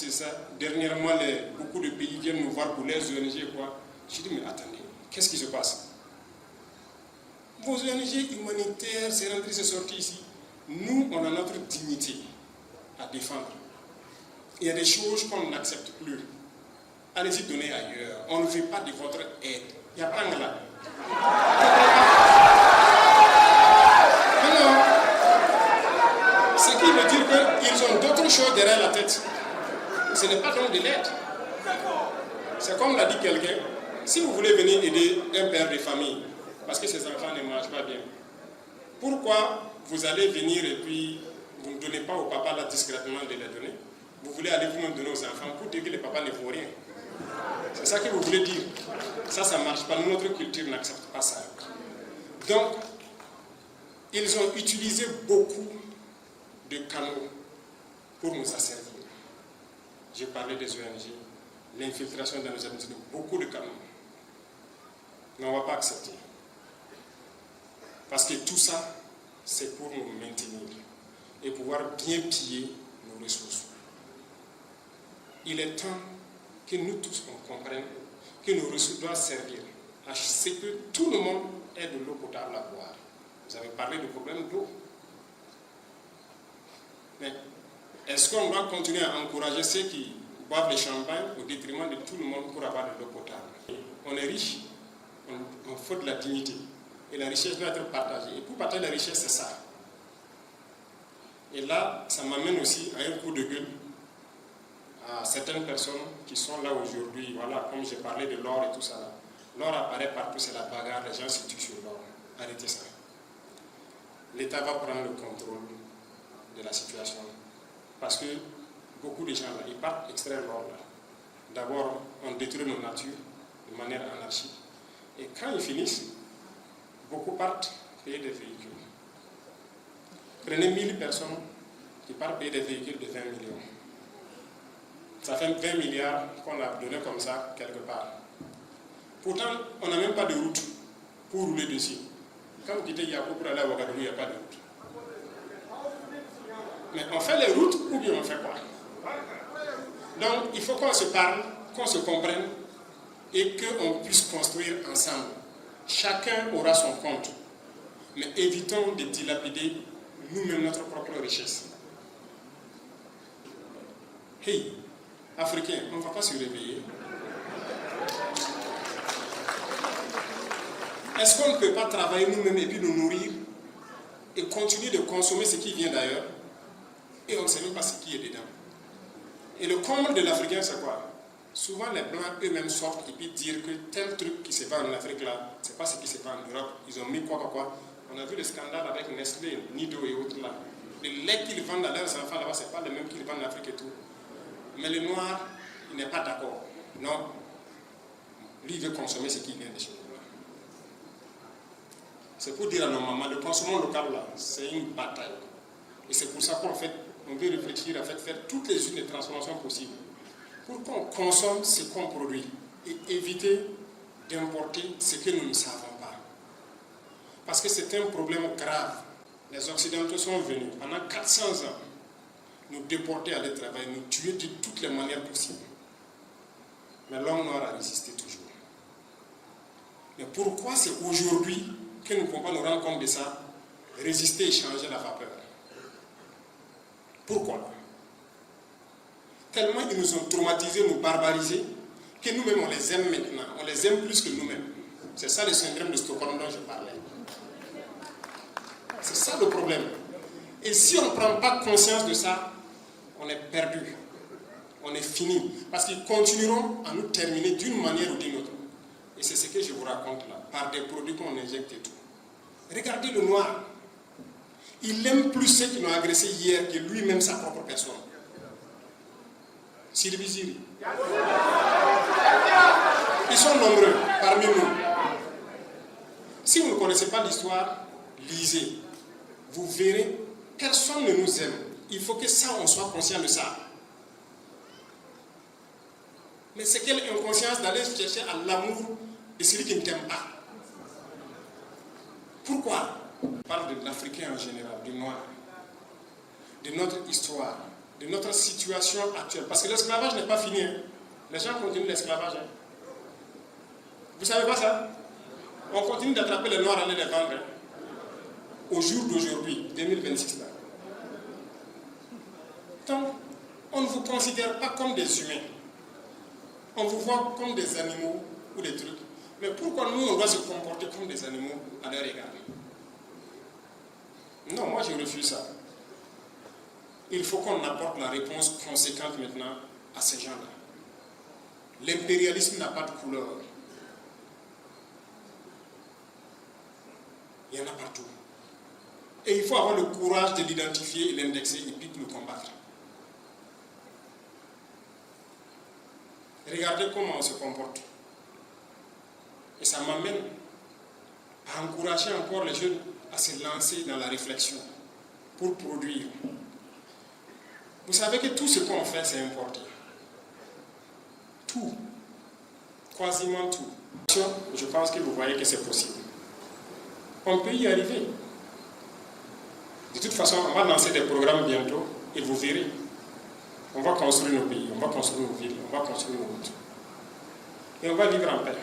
c'est ça. Dernièrement, beaucoup de pays viennent nous voir pour les ONG et quoi. Je dis, mais attendez, qu'est-ce qui se passe? Vos ONG humanitaires, c'est rentré, c'est sorti ici. Nous, on a notre dignité à défendre. Il y a des choses qu'on n'accepte plus. Allez-y donner ailleurs. On ne veut pas de votre aide. Il n'y a pas là. Alors, ce qui veut dire qu'ils ont d'autres choses derrière la tête. Ce n'est pas donc de l'aide. C'est comme l'a dit quelqu'un, si vous voulez venir aider un père de famille, parce que ses enfants ne mangent pas bien, pourquoi vous allez venir et puis vous ne donnez pas au papa là discrètement de les donner? Vous voulez aller vous-même donner aux enfants pour dire que le papa ne vaut rien. C'est ça que vous voulez dire. Ça ne marche pas. Notre culture n'accepte pas ça. Donc, ils ont utilisé beaucoup de canaux pour nous asservir. J'ai parlé des ONG, l'infiltration dans nos administrations, beaucoup de canaux. Mais on ne va pas accepter. Parce que tout ça, c'est pour nous maintenir et pouvoir bien piller nos ressources. Il est temps que nous tous on comprenne que nos ressources doivent servir à ce que tout le monde ait de l'eau potable à boire. Vous avez parlé du problème d'eau. Mais est-ce qu'on doit continuer à encourager ceux qui boivent le champagne au détriment de tout le monde pour avoir de l'eau potable? On est riche, on faut de la dignité. Et la richesse doit être partagée. Et pour partager la richesse, c'est ça. Et là, ça m'amène aussi à un coup de gueule à certaines personnes qui sont là aujourd'hui. Voilà, comme j'ai parlé de l'or et tout ça. L'or apparaît partout, c'est la bagarre, les gens se tuent sur l'or. Arrêtez ça. L'État va prendre le contrôle de la situation. Parce que beaucoup de gens là, ils partent extraire l'or là. D'abord, on détruit nos natures de manière anarchique. Et quand ils finissent, beaucoup partent payer des véhicules. Prenez 1000 personnes qui partent payer des véhicules de 20 millions. Ça fait 20 milliards qu'on a donné comme ça quelque part. Pourtant, on n'a même pas de route pour rouler dessus. Quand vous quittez Yako pour aller à Ouagadougou, il n'y a pas de route. Mais on fait les routes ou bien on fait quoi? Donc, il faut qu'on se parle, qu'on se comprenne et qu'on puisse construire ensemble. Chacun aura son compte. Mais évitons de dilapider nous-mêmes notre propre richesse. Hey, Africains, on ne va pas se réveiller. Est-ce qu'on ne peut pas travailler nous-mêmes et puis nous nourrir et continuer de consommer ce qui vient d'ailleurs et on ne sait même pas ce qui est dedans? Et le comble de l'Africain, c'est quoi? Souvent, les Blancs eux-mêmes sortent et puis dire que tel truc qui se vend en Afrique là, c'est pas ce qui se vend en Europe. Ils ont mis quoi. On a vu le scandale avec Nestlé, Nido et autres là. Le lait qu'ils vendent à leurs enfants là-bas, c'est pas le même qu'ils vendent en Afrique et tout. Mais le noir, il n'est pas d'accord. Non. Lui, il veut consommer ce qui vient de chez nous. C'est pour dire à nos mamans, le consommation local là, c'est une bataille. Et c'est pour ça qu'on fait, on veut réfléchir à faire toutes les unités de transformation possibles. Pour qu'on consomme ce qu'on produit et éviter d'importer ce que nous ne savons pas. Parce que c'est un problème grave. Les Occidentaux sont venus pendant 400 ans nous déporter à aller travailler, nous tuer de toutes les manières possibles. Mais l'homme noir a résisté toujours. Mais pourquoi c'est aujourd'hui que nous ne pouvons pas nous rendre compte de ça, résister et changer la vapeur? Pourquoi? Tellement ils nous ont traumatisés, nous barbarisés, que nous-mêmes on les aime maintenant, on les aime plus que nous-mêmes. C'est ça le syndrome de Stockholm dont je parlais. C'est ça le problème. Et si on ne prend pas conscience de ça, on est perdu. On est fini. Parce qu'ils continueront à nous terminer d'une manière ou d'une autre. Et c'est ce que je vous raconte là, par des produits qu'on injecte et tout. Regardez le noir. Il aime plus ceux qui l'ont agressé hier que lui-même sa propre personne. Sylvie Ziri. Ils sont nombreux parmi nous. Si vous ne connaissez pas l'histoire, lisez. Vous verrez, personne ne nous aime. Il faut que ça, on soit conscient de ça. Mais c'est quelle inconscience d'aller chercher à l'amour de celui qui ne t'aime pas. Pourquoi? On parle de l'Africain en général, du noir, de notre histoire. de notre situation actuelle. Parce que l'esclavage n'est pas fini. Hein. Les gens continuent l'esclavage. Hein. Vous ne savez pas ça? On continue d'attraper les noirs, aller les vendre. Hein. Au jour d'aujourd'hui, 2026. Là. Donc, on ne vous considère pas comme des humains. On vous voit comme des animaux ou des trucs. Mais pourquoi nous, on doit se comporter comme des animaux à leur égard? Non, moi je refuse ça. Il faut qu'on apporte la réponse conséquente maintenant à ces gens-là. L'impérialisme n'a pas de couleur. Il y en a partout. Et il faut avoir le courage de l'identifier et l'indexer et puis de le combattre. Regardez comment on se comporte. Et ça m'amène à encourager encore les jeunes à se lancer dans la réflexion pour produire. Vous savez que tout ce qu'on fait, c'est importé. Tout. Quasiment tout. Je pense que vous voyez que c'est possible. On peut y arriver. De toute façon, on va lancer des programmes bientôt et vous verrez. On va construire nos pays, on va construire nos villes, on va construire nos routes. Et on va vivre en paix.